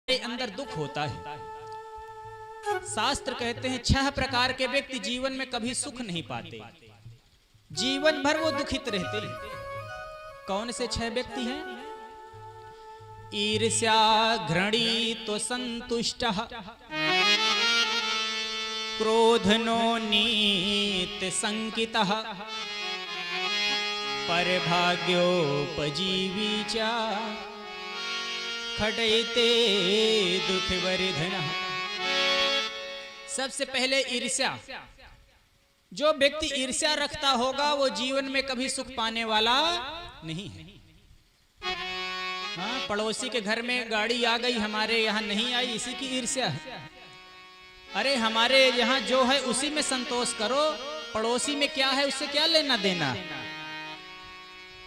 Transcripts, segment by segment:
अंदर दुख होता है। शास्त्र कहते हैं 6 प्रकार के व्यक्ति जीवन में कभी सुख नहीं पाते, जीवन भर वो दुखित रहते हैं। कौन से 6 व्यक्ति हैं? ईर्ष्या घृणी तो संतुष्ट, क्रोधनो नीत संकितः, परभाग्योपजीवी च खडैते दुखवर्धनः। सबसे पहले ईर्ष्या। जो व्यक्ति ईर्ष्या रखता होगा वो जीवन में कभी सुख पाने वाला नहीं है। हाँ, पड़ोसी के घर में गाड़ी आ गई, हमारे यहाँ नहीं आई, इसी की ईर्ष्या है। अरे हमारे यहाँ जो है उसी में संतोष करो, पड़ोसी में क्या है उससे क्या लेना देना।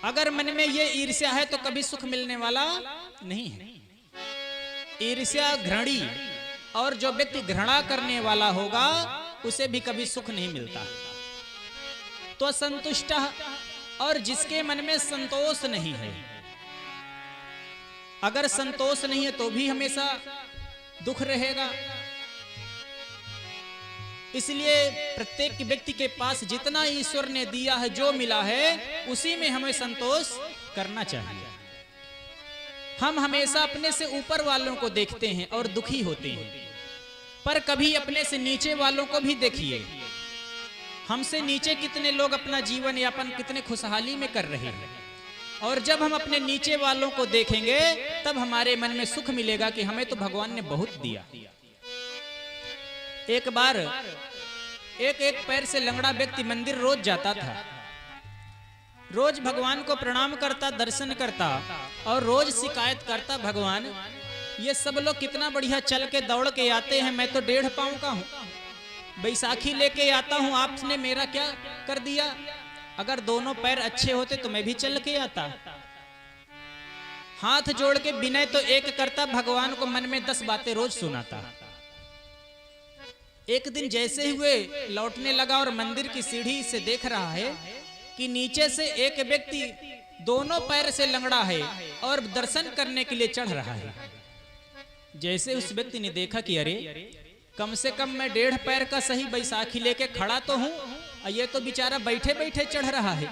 अगर मन में ये ईर्ष्या है तो कभी सुख मिलने वाला नहीं है। ईर्ष्या घृणी, और जो व्यक्ति घृणा करने वाला होगा उसे भी कभी सुख नहीं मिलता। तो संतुष्ट, और जिसके मन में संतोष नहीं है, अगर संतोष नहीं है तो भी हमेशा दुख रहेगा। इसलिए प्रत्येक व्यक्ति के पास जितना ईश्वर ने दिया है, जो मिला है, उसी में हमें संतोष करना चाहिए। हम हमेशा अपने से ऊपर वालों को देखते हैं और दुखी होते हैं, पर कभी अपने से नीचे वालों को भी देखिए। हमसे नीचे कितने लोग अपना जीवन यापन कितने खुशहाली में कर रहे हैं, और जब हम अपने नीचे वालों को देखेंगे तब हमारे मन में सुख मिलेगा कि हमें तो भगवान ने बहुत दिया। एक बार एक पैर से लंगड़ा व्यक्ति मंदिर रोज जाता था, रोज भगवान को प्रणाम करता, दर्शन करता, और रोज शिकायत करता, भगवान ये सब लोग कितना बढ़िया चल के दौड़ के आते हैं, मैं तो 1.5 पाँव का हूँ, बैसाखी लेके आता हूँ, आपने मेरा क्या कर दिया। अगर दोनों पैर अच्छे होते तो मैं भी चल के आता। हाथ जोड़ के विनय तो एक करता, भगवान को मन में 10 बातें रोज सुनाता। एक दिन जैसे हुए लौटने लगा और मंदिर की सीढ़ी से देख रहा है कि नीचे से एक व्यक्ति दोनों पैर से लंगड़ा है और दर्शन करने के लिए चढ़ रहा है। जैसे उस व्यक्ति ने देखा कि अरे कम से कम मैं 1.5 पैर का सही बैसाखी लेके खड़ा तो हूं, ये तो बेचारा बैठे बैठे चढ़ रहा है।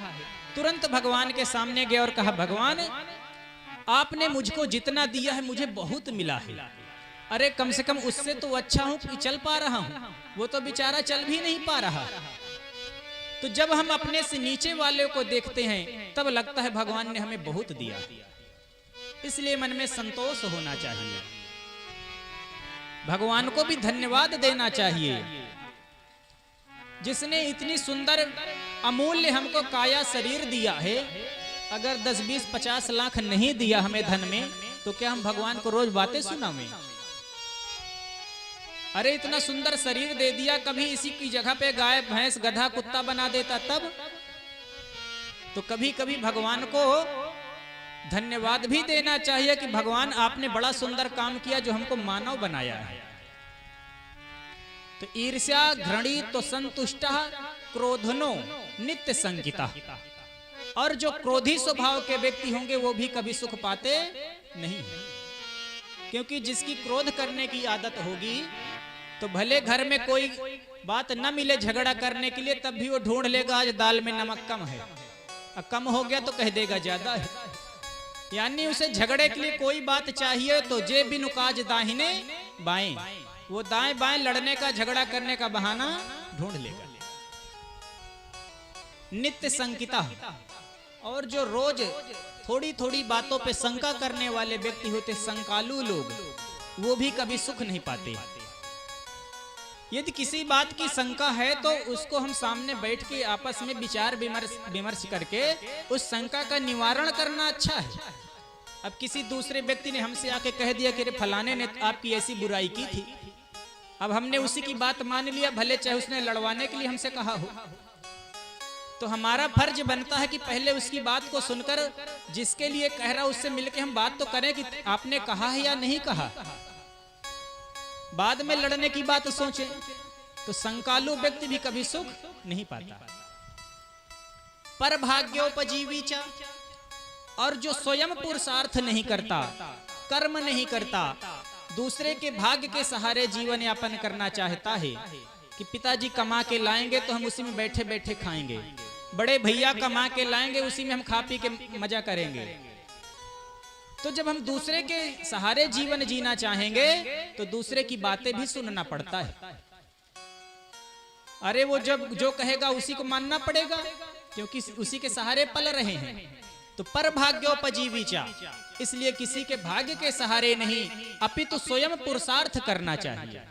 तुरंत भगवान के सामने गया और कहा, भगवान आपने मुझको जितना दिया है मुझे बहुत मिला है, अरे कम से कम उससे तो अच्छा हूं कि चल पा रहा हूं, वो तो बेचारा चल भी नहीं पा रहा। तो जब हम अपने से नीचे वाले को देखते हैं तब लगता है भगवान ने हमें बहुत दिया। इसलिए मन में संतोष होना चाहिए, भगवान को भी धन्यवाद देना चाहिए, जिसने इतनी सुंदर अमूल्य हमको काया शरीर दिया है। अगर 10, 20, 50 लाख नहीं दिया हमें धन में, तो क्या हम भगवान को रोज बातें सुनावें? अरे इतना सुंदर शरीर दे दिया, कभी इसी की जगह पे गाय, भैंस, गधा, कुत्ता बना देता तब। तो कभी कभी भगवान को धन्यवाद भी देना चाहिए कि भगवान आपने बड़ा सुंदर काम किया जो हमको मानव बनाया है। तो ईर्ष्या घृणी तो संतुष्ट, क्रोधनो नित्य संकिता। और जो क्रोधी स्वभाव के व्यक्ति होंगे वो भी कभी सुख पाते नहीं है, क्योंकि जिसकी क्रोध करने की आदत होगी तो भले घर में कोई बात न मिले झगड़ा करने के लिए, तब भी वो ढूंढ लेगा आज दाल में नमक कम है, कम हो गया तो कह देगा ज्यादा है। यानी उसे झगड़े के लिए कोई बात चाहिए तो जे बिनु काज दाहिने बाएं, वो दाएं बाएं लड़ने का, झगड़ा करने का बहाना ढूंढ लेगा। नित्य संकिता, और जो रोज थोड़ी थोड़ी बातों पे शंका करने वाले व्यक्ति होते, शंकालु लोग, वो भी कभी सुख नहीं पाते। यदि किसी बात की शंका है तो उसको हम सामने बैठ के आपस में विचार विमर्श करके उस शंका का निवारण करना अच्छा है। अब किसी दूसरे व्यक्ति ने हमसे आके कह दिया कि फलाने ने आपकी ऐसी बुराई की थी, अब हमने उसी की बात मान लिया, भले चाहे उसने लड़वाने के लिए हमसे कहा हो, तो हमारा फर्ज बनता है कि पहले उसकी बात को सुनकर जिसके लिए कह रहा उससे मिलके हम बात तो करें कि आपने कहा है या नहीं कहा, बाद में लड़ने की बात सोचें। तो शंकालु व्यक्ति भी कभी सुख नहीं पाता। पर भाग्योपजीवी च, और जो स्वयं पुरुषार्थ नहीं करता, कर्म नहीं करता, दूसरे के भाग्य के सहारे जीवन यापन करना चाहता है कि पिताजी कमा के लाएंगे तो हम उसी में बैठे बैठे खाएंगे, बड़े भैया कमा के लाएंगे उसी में हम खा पी के मजा करेंगे। तो जब हम दूसरे के सहारे जीवन जीना चाहेंगे तो दूसरे की बातें भी सुनना पड़ता है। अरे वो जब जो कहेगा उसी को मानना पड़ेगा, क्योंकि उसी के सहारे पल रहे हैं। तो पर भाग्योपजीविचा, इसलिए किसी के भाग्य के सहारे नहीं अपितु स्वयं पुरुषार्थ करना चाहिए।